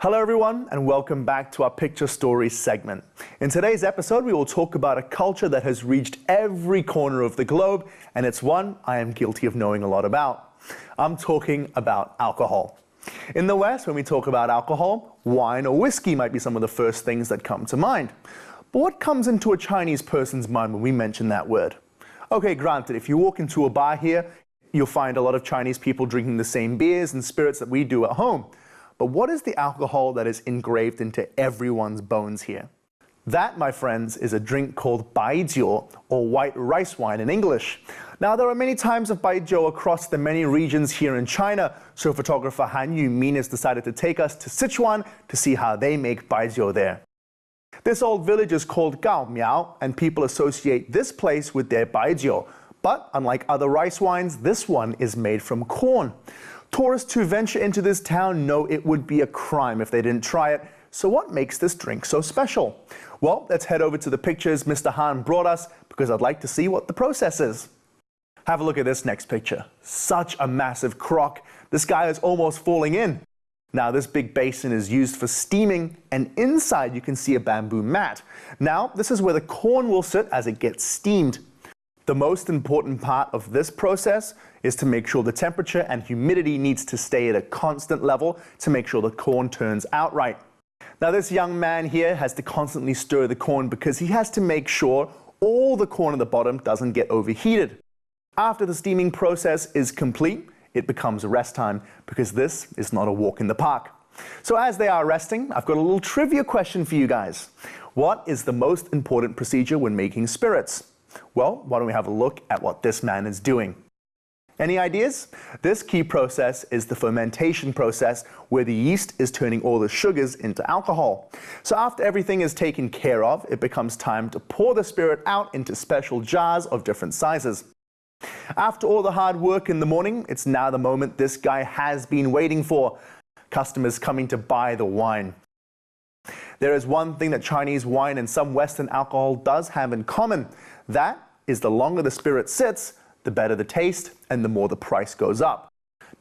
Hello everyone, and welcome back to our Picture Stories segment. In today's episode, we will talk about a culture that has reached every corner of the globe, and it's one I am guilty of knowing a lot about. I'm talking about alcohol. In the West, when we talk about alcohol, wine or whiskey might be some of the first things that come to mind. But what comes into a Chinese person's mind when we mention that word? Okay, granted, if you walk into a bar here, you'll find a lot of Chinese people drinking the same beers and spirits that we do at home. But what is the alcohol that is engraved into everyone's bones here? That, my friends, is a drink called Baijiu, or white rice wine in English. Now, there are many types of Baijiu across the many regions here in China, so photographer Han Yumin has decided to take us to Sichuan to see how they make Baijiu there. This old village is called Gao Miao, and people associate this place with their Baijiu. But unlike other rice wines, this one is made from corn. Tourists who venture into this town know it would be a crime if they didn't try it. So what makes this drink so special? Well, let's head over to the pictures Mr. Han brought us because I'd like to see what the process is. Have a look at this next picture. Such a massive crock. This guy is almost falling in. Now, this big basin is used for steaming, and inside you can see a bamboo mat. Now, this is where the corn will sit as it gets steamed. The most important part of this process is to make sure the temperature and humidity needs to stay at a constant level to make sure the corn turns out right. Now, this young man here has to constantly stir the corn because he has to make sure all the corn at the bottom doesn't get overheated. After the steaming process is complete, it becomes rest time because this is not a walk in the park. So as they are resting, I've got a little trivia question for you guys. What is the most important procedure when making spirits? Well, why don't we have a look at what this man is doing? Any ideas? This key process is the fermentation process, where the yeast is turning all the sugars into alcohol. So after everything is taken care of, it becomes time to pour the spirit out into special jars of different sizes. After all the hard work in the morning, it's now the moment this guy has been waiting for. Customers coming to buy the wine. There is one thing that Chinese wine and some Western alcohol does have in common. That is the longer the spirit sits, the better the taste and the more the price goes up.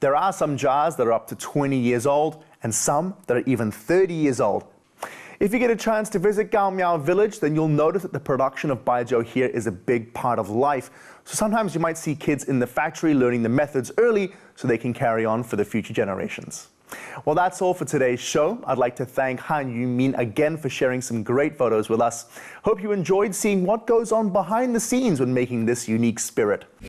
There are some jars that are up to 20 years old and some that are even 30 years old. If you get a chance to visit Gao Miao village, then you'll notice that the production of Baijiu here is a big part of life. So sometimes you might see kids in the factory learning the methods early so they can carry on for the future generations. Well, that's all for today's show. I'd like to thank Han Yumin again for sharing some great photos with us. Hope you enjoyed seeing what goes on behind the scenes when making this unique spirit.